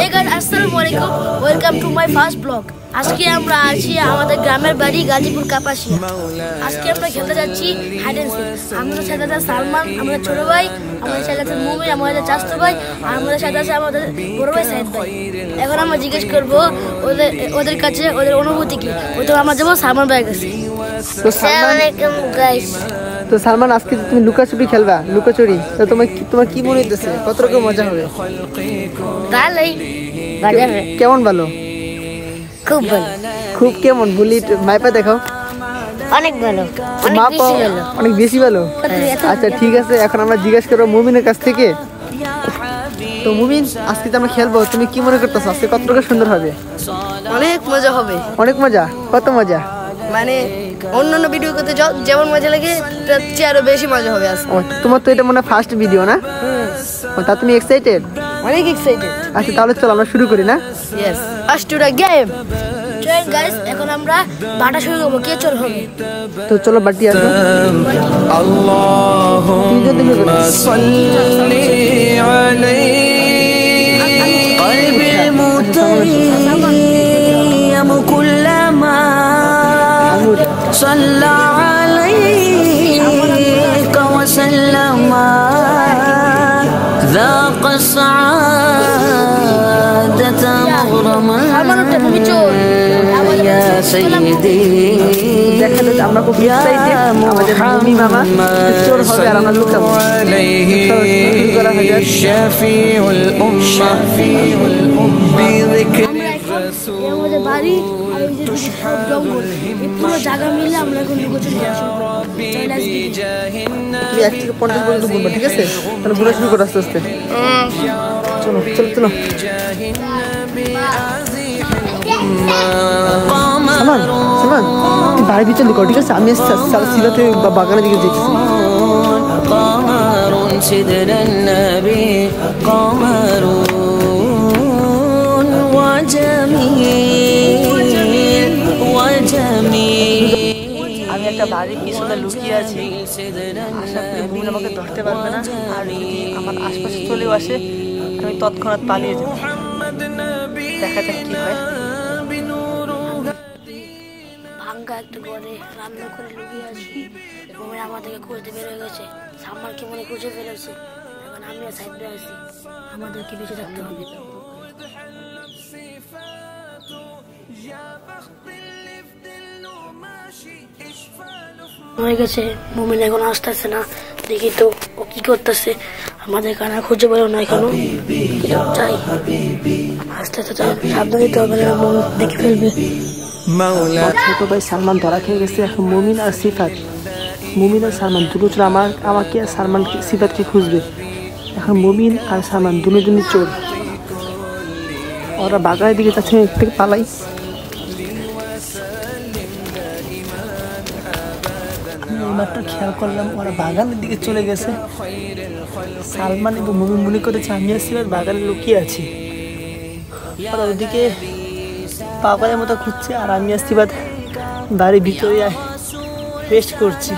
Hey guys, Assalamualaikum. Welcome to my first vlog. আজকে আমরা আছি আমাদের গ্রামের বাড়ি গাজীপুর কাপাসিয়া। আজকে আমরা খেলতে যাচ্ছি হাইড এন্ড সিক। আমাদের সাথে আছে সালমান, আমাদের ছোট ভাই, আমাদের সাথে আছে মুমিন, আমাদের চাচতো ভাই, আর আমাদের সাথে আছে আমাদের বড় ভাই সাইদ ভাই। এখন আমরা জিজ্ঞেস করব ওদের কাছে ওদের অনুভূতি কি। ওটা আমরা যাবো সালমান ভাইয়ের কাছে। আসসালামু আলাইকুম গাইস। তো সালমান, আজকে তুমি লুকাচুরি খেলবা, লুকাচুরি, তো তোমার কি মনে হচ্ছে? কত রকম মজা হবে? ভালোই, ভালো হবে। কেমন ভালো? খুব ভালো। খুব কেমন? বলি মাইপা দেখাও। অনেক ভালো, অনেক বেশি ভালো। অনেক বেশি ভালো। আচ্ছা ঠিক আছে, এখন আমরা জিজ্ঞাসা করবো মুমিনের কাছ থেকে। তো মুমিন, আজকে তো আমরা খেলবো, তুমি কি মনে করতেছো আজকে কত রকম সুন্দর হবে? অনেক মজা হবে। অনেক মজা? কত মজা? মানে অন্যান্য ভিডিও করতে যেমন মজা লাগে তার চেয়ে আরো বেশি মজা হবে আজকে। তোমার তো এটা মনে হয় ফার্স্ট ভিডিও না? তা তুমি এক্সাইটেড? অনেক এক্সাইটেড। আচ্ছা তাহলে চলো আমরা শুরু করি না? Yes, first to the game. চল গাইস, এখন আমরা বাটা শুরু করব। কে চল হবে? তো চলো বাটি আসো। আল্লাহুম্মা সাল্লি আলাইহি কলবিল মুতাইয়্যিম কুল্লামা সাল্লা আলাইহি ওয়া সাল্লামা ذاق السعادة مغرما يا سيدي আমরা খুব এক্সাইটেড আমাদের মুমি মামা চোর হবে আর আমরা লুকাবো শাফিউল উম্মাহ বিযিকর রাসূল আমাদের বাড়ি আর এই যে জঙ্গল পুরো জায়গা মিলে আমরা এখন লুকোচুরি খেলছি। তুমি 1 থেকে 50 পর্যন্ত গুনবা, ঠিক আছে? তাহলে ঘোরা শুরু করো আস্তে আস্তে। চলো চলো চলো। সালমান সালমান, তুই বাড়ির ভিতরে লুকাও, ঠিক আছে? আমি সিরাতে বাগানের দিকে যেতেছি। আমি একটা বাড়ির পিছনে লুকিয়ে আছি, আশা করি মুমিন আমাকে ধরতে পারবে না। আর যদি আমার আশপাশে চলেও আসে আমি তৎক্ষণাৎ পালিয়ে যাব। দেখা যাক কি হয়। ভাঙ্গা একটা ঘরে রান্না করে লুকিয়ে আছি। মুমিন আমাদেরকে খুঁজতে বের হয়ে গেছে। সালমানকে মনে খুঁজে ফেলেছে। এখন আমরা সাইডে আছি, আমাদেরকে বেঁচে থাকতে হবে। হয়ে গেছে, মুমিন এখন আসতেছে না। দেখি তো ও কি করতেছে। আমাদের কানা খুঁজে বেরো না এখনো। যাই আস্তে আস্তে, সাবধান দিতে হবে, দেখে ফেলবে। ছোট ভাই সালমান ধরা খেয়ে গেছে। এখন মুমিন আর সিফাত, মুমিন আর সালমান দুটো চোর আমাকে আর সালমান সিফাতকে খুঁজবে। এখন মুমিন আর সালমান দুজনই চোর, ওরা বাগানের দিকে যাচ্ছে। থেকে পালাই। এইমাত্র খেয়াল করলাম ওরা বাগানের দিকে চলে গেছে। সালমান এবং মুমিন মনে করেছে আমি আর সিফাত বাগানে লুকিয়ে আছি। ওরা ওদিকে পাগলের মতো খুঁজছে আর আমি আর সিফাত বাড়ির ভিতরে রেস্ট করছি।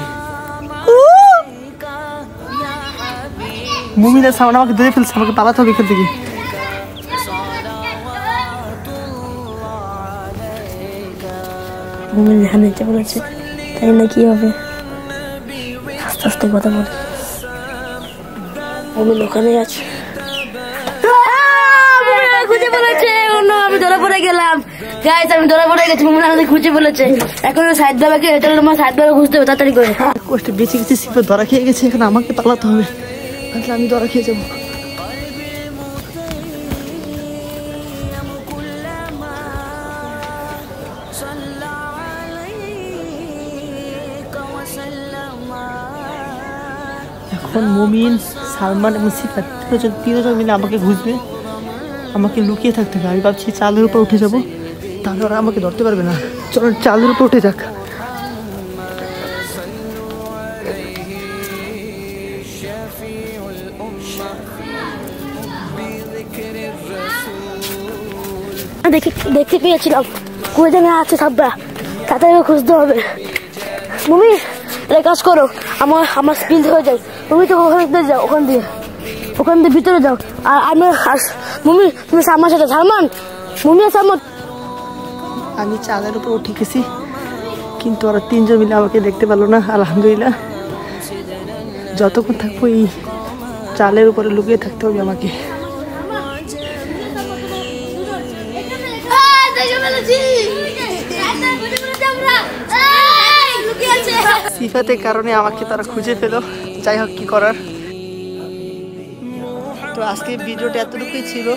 মুমিন আর সালমান আমাকে ধরে ফেলছে, আমাকে পালাতে হবে এখান থেকে। মুমিন এখানে যেতে বলেছে, তাই না? কি হবে? আস্তে আস্তে কথা বলে। মুমিন ওখানে আছে, খুঁজে বলেছে। আমি ধরা পড়ে গেলাম গাইস, আমি ধরা পড়ে গেছি। মুমিন আমাদের খুঁজে বলেছে। এখন সাইড বাবাকে আমার সাইড বাবা খুঁজতে হবে তাড়াতাড়ি করে। কষ্টে বেঁচে গেছি, সিফাত ধরা খেয়ে গেছে। এখন আমাকে পালাতে হবে, তাহলে আমি ধরা খেয়ে যাবো। এখন মুমিন, সালমান এবং সিফাত তিনজন মিলে আমাকে খুঁজবে, আমাকে লুকিয়ে থাকতে হবে। আমি ভাবছি চালের উপর উঠে যাবো, তাহলে ওরা আমাকে ধরতে পারবে না। চলো চালের উপর উঠে যাক। দেখতে পেয়েছিলাম কই জায়গায় আছে সাবরা, তাড়াতাড়ি খুঁজতে হবে। মুমি একটা কাজ করো, আমার স্পিড হয়ে যায়, তুমি তো ওখানে যাও, ওখান দিয়ে ভিতরে যাও, আর আমি মুমি তুমি সালমান সাথে সালমান মুমি আর সালমান। আমি চালের উপর উঠে গেছি, কিন্তু ওরা তিনজন মিলে আমাকে দেখতে পেলো না। আলহামদুলিল্লাহ, যতক্ষণ থাকবো এই চালের উপরে লুকিয়ে থাকতে হবে আমাকে। সিফাতের কারণে আমাকে তারা খুঁজে পেলো, যাই হোক কি করার। তো আজকে ভিডিওটা এতটুকুই ছিল,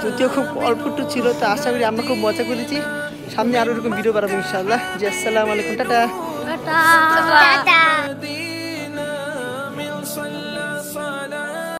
যদিও খুব অল্প একটু ছিল। তো আশা করি আমরা খুব মজা করেছি। সামনে আরো এরকম ভিডিও বানাবো ইনশাআল্লাহ। জি আসসালামু আলাইকুম, টাটা।